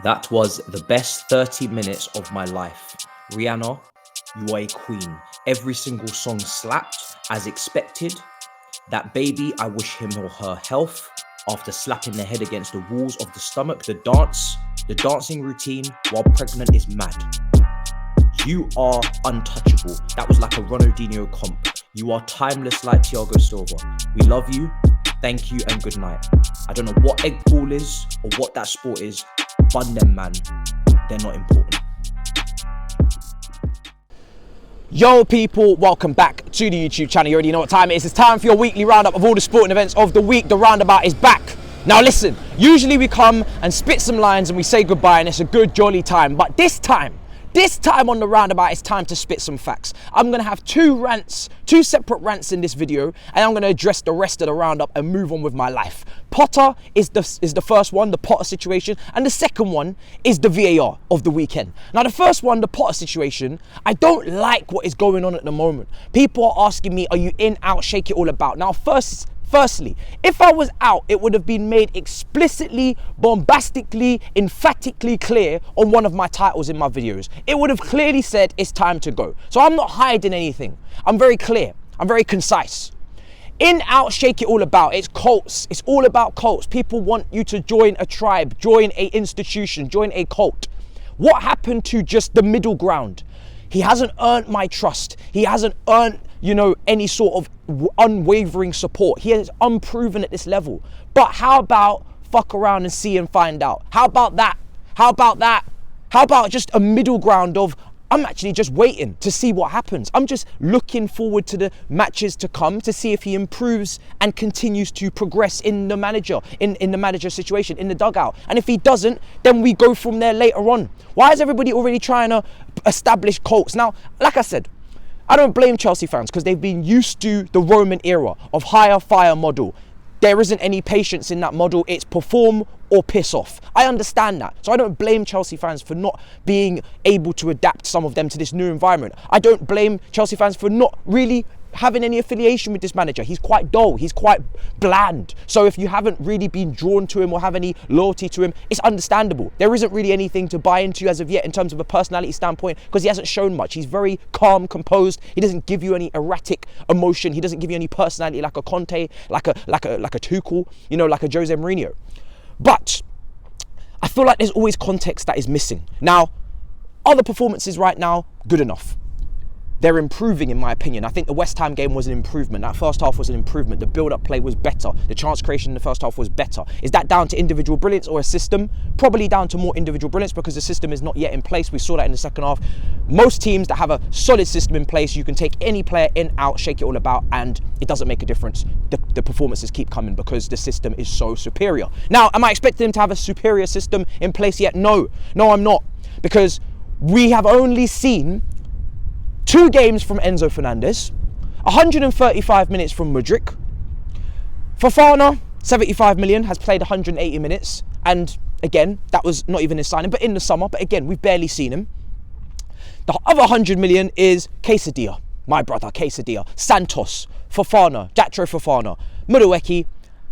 That was the best 30 minutes of my life. Rihanna, you are a queen. Every single song slapped as expected. That baby, I wish him or her health after slapping their head against the walls of the stomach. The dancing routine while pregnant is mad. You are untouchable. That was like a Ronaldinho comp. You are timeless like Thiago Silva. We love you. Thank you and good night. I don't know what egg ball is or what that sport is. Bun them, man. They're not important. Yo people, welcome back to the YouTube channel. You already know what time it is. It's time for your weekly roundup of all the sporting events of the week. The roundabout is back. Now listen, usually we come and spit some lines and we say goodbye and it's a good jolly time. But this time on the roundabout, it's time to spit some facts. I'm gonna have two separate rants in this video, and I'm gonna address the rest of the roundup and move on with my life. Potter is the first one, the Potter situation, and the second one is the VAR of the weekend. Now the first one, the Potter situation, I don't like what is going on at the moment. People are asking me, are you in, out, shake it all about? Now Firstly, if I was out, it would have been made explicitly, bombastically, emphatically clear on one of my titles in my videos. It would have clearly said it's time to go. So I'm not hiding anything. I'm very clear. I'm very concise. In, out, shake it all about. It's cults. It's all about cults. People want you to join a tribe, join a institution, join a cult. What happened to just the middle ground? He hasn't earned my trust. He hasn't earned, any sort of unwavering support. He is unproven at this level. But how about fuck around and see and find out? How about that? How about just a middle ground of, I'm actually just waiting to see what happens. I'm just looking forward to the matches to come to see if he improves and continues to progress in the manager, in the manager situation, in the dugout. And if he doesn't, then we go from there later on. Why is everybody already trying to establish cults? Now, like I said, I don't blame Chelsea fans because they've been used to the Roman era of hire, fire model. There isn't any patience in that model. It's perform or piss off. I understand that. So I don't blame Chelsea fans for not being able to adapt some of them to this new environment. I don't blame Chelsea fans for not really having any affiliation with this manager. He's quite dull. He's quite bland. So if you haven't really been drawn to him or have any loyalty to him, it's understandable. There isn't really anything to buy into as of yet in terms of a personality standpoint because he hasn't shown much. He's very calm, composed. He doesn't give you any erratic emotion. He doesn't give you any personality like a Conte, like a Tuchel, like a Jose Mourinho. But I feel like there's always context that is missing. Now, other performances right now, good enough. They're improving in my opinion. I think the West Ham game was an improvement. That first half was an improvement. The build-up play was better. The chance creation in the first half was better. Is that down to individual brilliance or a system? Probably down to more individual brilliance because the system is not yet in place. We saw that in the second half. Most teams that have a solid system in place, you can take any player in, out, shake it all about, and it doesn't make a difference. The performances keep coming because the system is so superior. Now, am I expecting him to have a superior system in place yet? No, I'm not. Because we have only seen 2 games from Enzo Fernandez, 135 minutes from Mudryk. Fofana, 75 million, has played 180 minutes. And again, that was not even his signing, but in the summer. But again, we've barely seen him. The other 100 million is Quesadilla, my brother, Quesadilla. Santos, Fofana, Datro Fofana, Mudueki,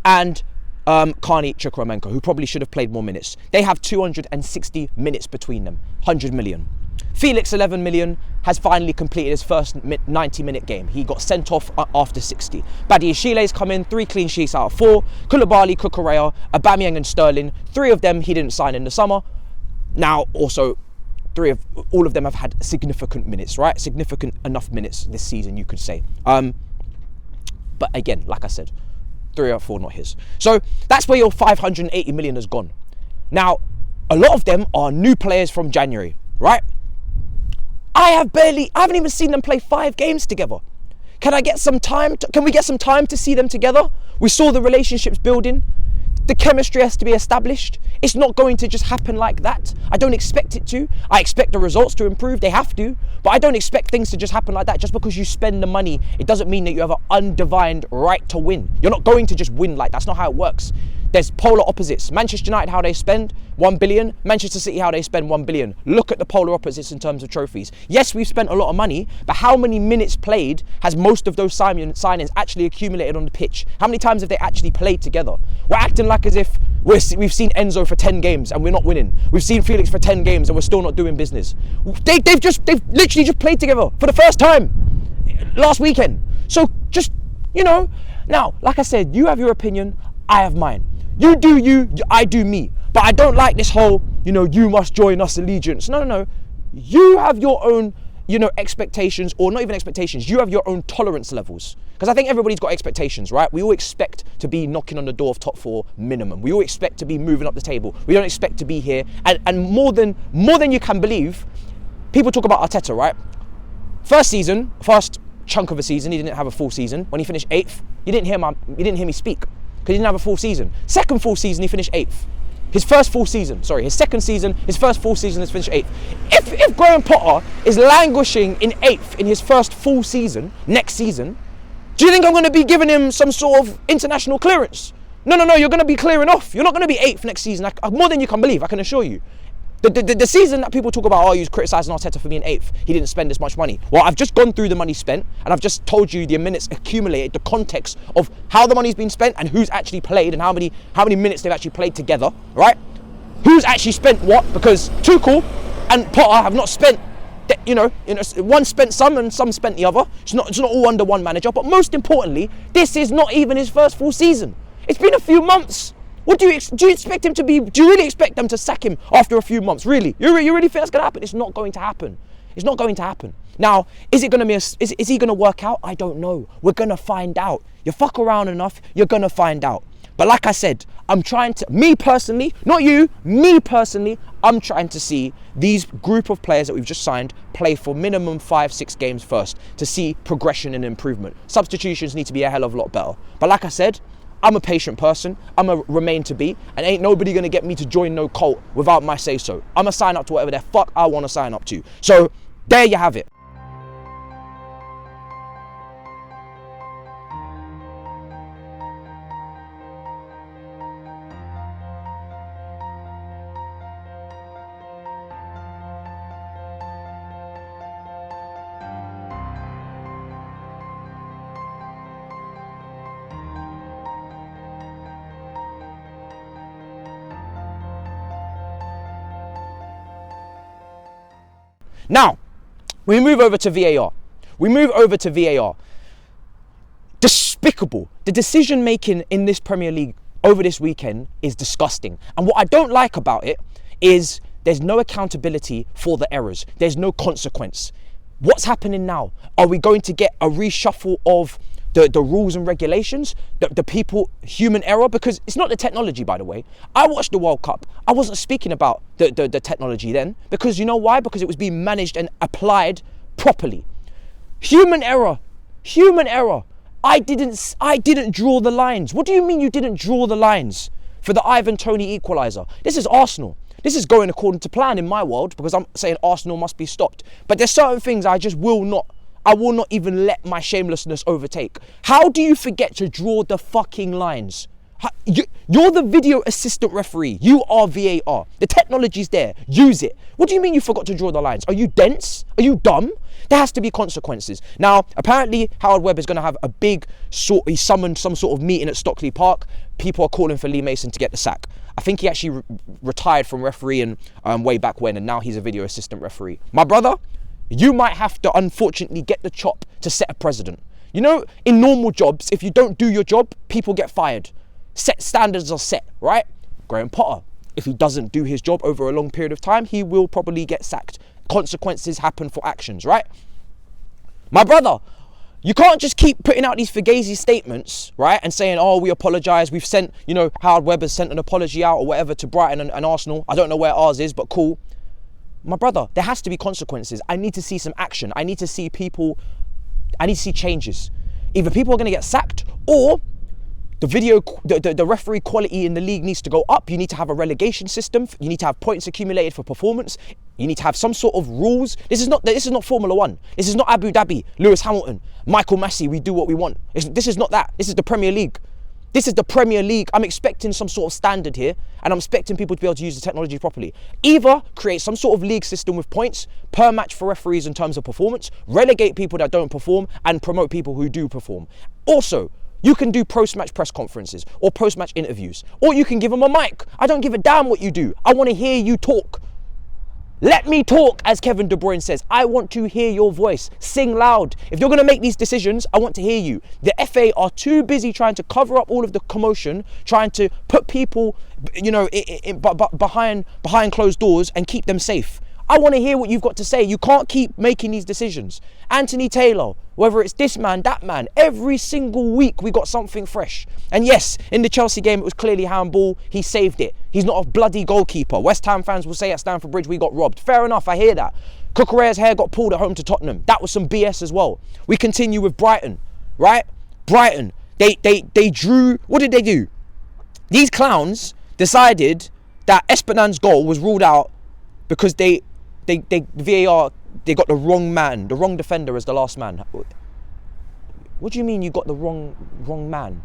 and Carney Chukwuemeka, who probably should have played more minutes. They have 260 minutes between them, 100 million. Felix, 11 million, has finally completed his first 90-minute game. He got sent off after 60. Badiashile's come in, 3 clean sheets out of 4. Koulibaly, Cucurella, Aubameyang and Sterling. 3 of them he didn't sign in the summer. Now, also, all of them have had significant minutes, right? Significant enough minutes this season, you could say. But again, like I said, 3 out of 4 not his. So that's where your 580 million has gone. Now, a lot of them are new players from January, right? I haven't even seen them play 5 games together. Can we get some time to see them together? We saw the relationships building. The chemistry has to be established. It's not going to just happen like that. I don't expect it to. I expect the results to improve. They have to. But I don't expect things to just happen like that. Just because you spend the money, it doesn't mean that you have an undivined right to win. You're not going to just win like that. That's not how it works. There's polar opposites. Manchester United, how they spend 1 billion. Manchester City, how they spend 1 billion. Look at the polar opposites in terms of trophies. Yes, we've spent a lot of money, but how many minutes played has most of those signings actually accumulated on the pitch? How many times have they actually played together? We're acting like as if we've seen Enzo for 10 games and we're not winning. We've seen Felix for 10 games and we're still not doing business. They've literally just played together for the first time last weekend. So just, you know, now, like I said, you have your opinion, I have mine. You do you, I do me. But I don't like this whole, you know, you must join us allegiance. No. You have your own, you know, expectations, or not even expectations. You have your own tolerance levels. Because I think everybody's got expectations, right? We all expect to be knocking on the door of top 4 minimum. We all expect to be moving up the table. We don't expect to be here. And more than you can believe, people talk about Arteta, right? First chunk of a season, he didn't have a full season. When he finished 8th, you didn't hear me speak. Because he didn't have a full season. Second full season, he finished 8th. His second season, his first full season is finished 8th. If Graham Potter is languishing in 8th in his first full season, next season, do you think I'm going to be giving him some sort of international clearance? No, you're going to be clearing off. You're not going to be 8th next season, more than you can believe, I can assure you. The season that people talk about, oh, you're criticising Arteta for being 8th, he didn't spend as much money. Well, I've just gone through the money spent, and I've just told you the minutes accumulated, the context of how the money's been spent and who's actually played and how many minutes they've actually played together, right? Who's actually spent what? Because Tuchel and Potter have not spent, you know, one spent some and some spent the other. It's not all under one manager, but most importantly, this is not even his first full season. It's been a few months. What do you expect him to be? Do you really expect them to sack him after a few months? Really? You really think that's going to happen? It's not going to happen. It's not going to happen. Now, is it going to be? Is he going to work out? I don't know. We're going to find out. You fuck around enough, you're going to find out. But like I said, I'm trying to, me personally, not you, me personally, I'm trying to see these group of players that we've just signed play for minimum 5-6 games first to see progression and improvement. Substitutions need to be a hell of a lot better. But like I said, I'm a patient person, I'm a remain to be, and ain't nobody gonna get me to join no cult without my say so. I'm gonna sign up to whatever the fuck I wanna sign up to. So, there you have it. Now, we move over to VAR. Despicable. The decision making in this Premier League over this weekend is disgusting. And what I don't like about it is there's no accountability for the errors. There's no consequence. What's happening now? Are we going to get a reshuffle of the rules and regulations, the people, human error? Because it's not the technology, by the way. I watched the World Cup. I wasn't speaking about the technology then, because you know why? Because it was being managed and applied properly. Human error. I didn't draw the lines. What do you mean you didn't draw the lines for the Ivan Toney equaliser? This is Arsenal. This is going according to plan in my world, because I'm saying Arsenal must be stopped. But there's certain things I will not even let my shamelessness overtake. How do you forget to draw the fucking lines? You're the video assistant referee. You are VAR. The technology's there. Use it. What do you mean you forgot to draw the lines? Are you dense? Are you dumb? There has to be consequences. Now, apparently, Howard Webb is going to have a big he summoned some sort of meeting at Stockley Park. People are calling for Lee Mason to get the sack. I think he actually retired from refereeing way back when, and now he's a video assistant referee. My brother, you might have to unfortunately get the chop to set a precedent. You know, in normal jobs, if you don't do your job, people get fired. Set standards are set, right? Graham Potter, if he doesn't do his job over a long period of time, he will probably get sacked. Consequences happen for actions, right? My brother, you can't just keep putting out these fugazi statements, right? And saying, oh, we apologise. We've sent, you know, Howard Webb has sent an apology out or whatever to Brighton and Arsenal. I don't know where ours is, but cool. My brother, there has to be consequences. I need to see some action. I need to see changes. Either people are going to get sacked, or the referee quality in the league needs to go up. You need to have a relegation system. You need to have points accumulated for performance. You need to have some sort of rules. This is not Formula One. This is not Abu Dhabi, Lewis Hamilton, Michael Massey. We do what we want. This is not that. This is the Premier League. This is the Premier League. I'm expecting some sort of standard here, and I'm expecting people to be able to use the technology properly. Either create some sort of league system with points per match for referees in terms of performance, relegate people that don't perform, and promote people who do perform. Also, you can do post-match press conferences or post-match interviews, or you can give them a mic. I don't give a damn what you do. I want to hear you talk. Let me talk, as Kevin De Bruyne says. I want to hear your voice. Sing loud. If you're going to make these decisions, I want to hear you. The FA are too busy trying to cover up all of the commotion, trying to put people, behind closed doors and keep them safe. I want to hear what you've got to say. You can't keep making these decisions. Anthony Taylor, whether it's this man, that man, every single week we got something fresh. And yes, in the Chelsea game, it was clearly handball. He saved it. He's not a bloody goalkeeper. West Ham fans will say at Stamford Bridge, we got robbed. Fair enough, I hear that. Cucurella's hair got pulled at home to Tottenham. That was some BS as well. We continue with Brighton, right? Brighton, they drew, what did they do? These clowns decided that Espinan's goal was ruled out because VAR, they got the wrong man, the wrong defender as the last man. What do you mean you got the wrong man?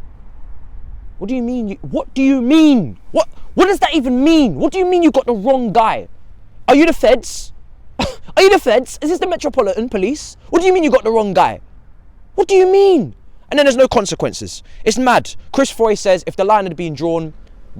What do you mean? What do you mean? What does that even mean? What do you mean you got the wrong guy? Are you the feds? Are you the feds? Is this the Metropolitan Police? What do you mean you got the wrong guy? What do you mean? And then there's no consequences. It's mad. Chris Foy says if the line had been drawn,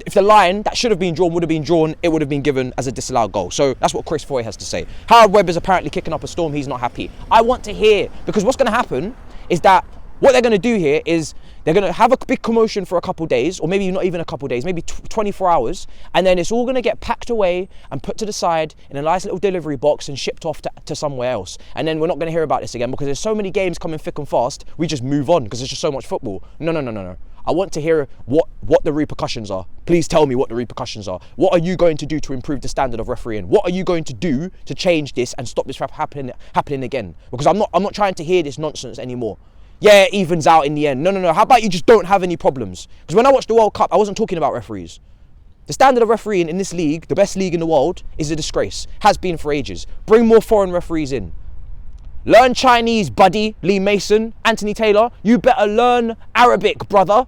if the line that should have been drawn would have been drawn, it would have been given as a disallowed goal. So that's what Chris Foy has to say. Howard Webb is apparently kicking up a storm. He's not happy. I want to hear, because what's going to happen is that what they're going to do here is they're going to have a big commotion for a couple days, or maybe not even a couple days, maybe 24 hours, and then it's all going to get packed away and put to the side in a nice little delivery box and shipped off to somewhere else. And then we're not going to hear about this again because there's so many games coming thick and fast, we just move on because there's just so much football. No. I want to hear what the repercussions are. Please tell me what the repercussions are. What are you going to do to improve the standard of refereeing? What are you going to do to change this and stop this happening again? Because I'm not trying to hear this nonsense anymore. Yeah, it evens out in the end. No. How about you just don't have any problems? Because when I watched the World Cup, I wasn't talking about referees. The standard of refereeing in this league, the best league in the world, is a disgrace. Has been for ages. Bring more foreign referees in. Learn Chinese, buddy. Lee Mason, Anthony Taylor. You better learn Arabic, brother.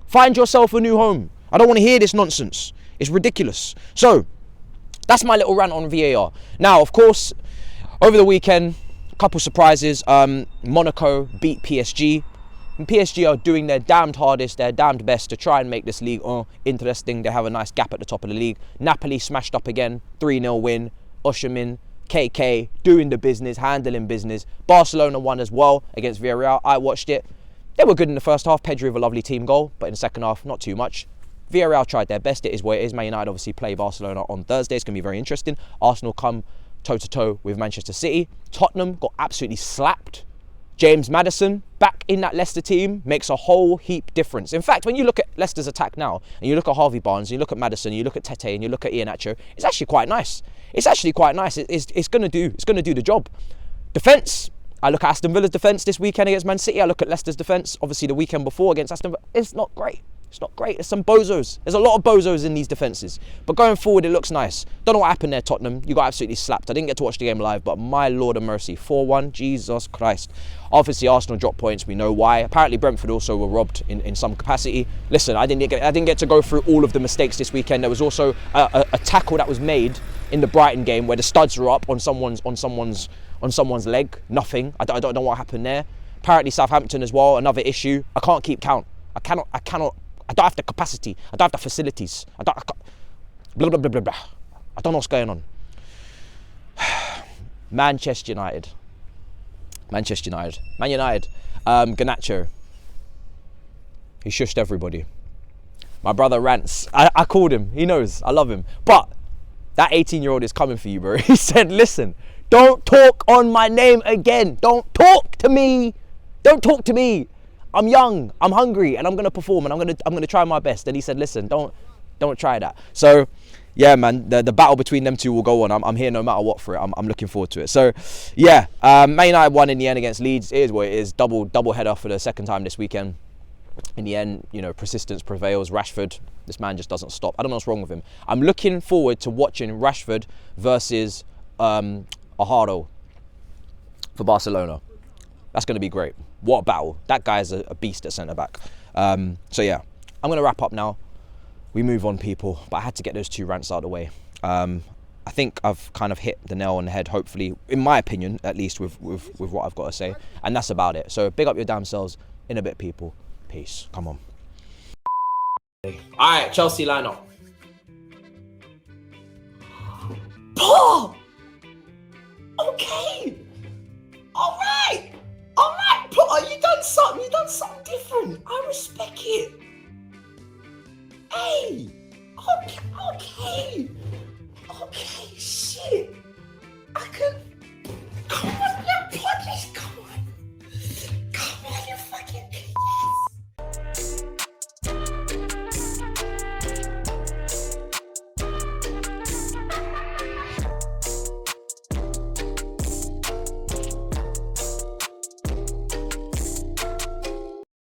Find yourself a new home. I don't want to hear this nonsense. It's ridiculous. So, that's my little rant on VAR. Now, of course, over the weekend, a couple surprises. Monaco beat PSG. And PSG are doing their damned hardest, their damned best to try and make this league interesting. They have a nice gap at the top of the league. Napoli smashed up again. 3-0 win. Osimhen, KK, doing the business, handling business. Barcelona won as well against Villarreal. I watched it. They were good in the first half. Pedri with a lovely team goal, but in the second half, not too much. Villarreal tried their best. It is what it is. Man United obviously play Barcelona on Thursday. It's going to be very interesting. Arsenal come toe-to-toe with Manchester City. Tottenham got absolutely slapped. James Maddison, back in that Leicester team, makes a whole heap difference. In fact, when you look at Leicester's attack now, and you look at Harvey Barnes, and you look at Maddison, and you look at Tete, and you look at Iheanacho, it's actually quite nice. It's going to do the job. Defence. I look at Aston Villa's defence this weekend against Man City. I look at Leicester's defence, obviously the weekend before against Aston Villa. It's not great. There's some bozos. There's a lot of bozos in these defences. But going forward, it looks nice. Don't know what happened there, Tottenham. You got absolutely slapped. I didn't get to watch the game live, but my Lord of mercy. 4-1, Jesus Christ. Obviously, Arsenal dropped points. We know why. Apparently, Brentford also were robbed in some capacity. Listen, I didn't get to go through all of the mistakes this weekend. There was also a tackle that was made in the Brighton game where the studs were up on someone's leg. Nothing. I don't know what happened there. Apparently Southampton as well, another issue. I can't keep count. I don't have the capacity. I don't have the facilities. Blah, blah, blah, blah, blah. I don't know what's going on. Manchester United. Man United. Garnacho. He shushed everybody. My brother Rants. I called him. He knows. I love him. But that 18-year-old is coming for you, bro. He said, listen, don't talk on my name again. Don't talk to me. I'm young, I'm hungry, and I'm gonna perform, and I'm gonna try my best. And he said, listen, don't try that. So yeah, man, the battle between them two will go on. I'm here no matter what for it. I'm looking forward to it. So yeah, Man United won in the end against Leeds. It is what it is. Double header for the second time this weekend. In the end, persistence prevails. Rashford, this man just doesn't stop. I don't know what's wrong with him. I'm looking forward to watching Rashford versus Ajaro for Barcelona. That's going to be great. What a battle. That guy is a beast at centre-back. So yeah, I'm going to wrap up now. We move on, people. But I had to get those 2 rants out of the way. I think I've kind of hit the nail on the head, hopefully, in my opinion, at least with what I've got to say. And that's about it. So big up your damn selves. In a bit, people. Peace. Come on. All right, Chelsea lineup. Paul! Okay. All right. Paul, you done something different. I respect it.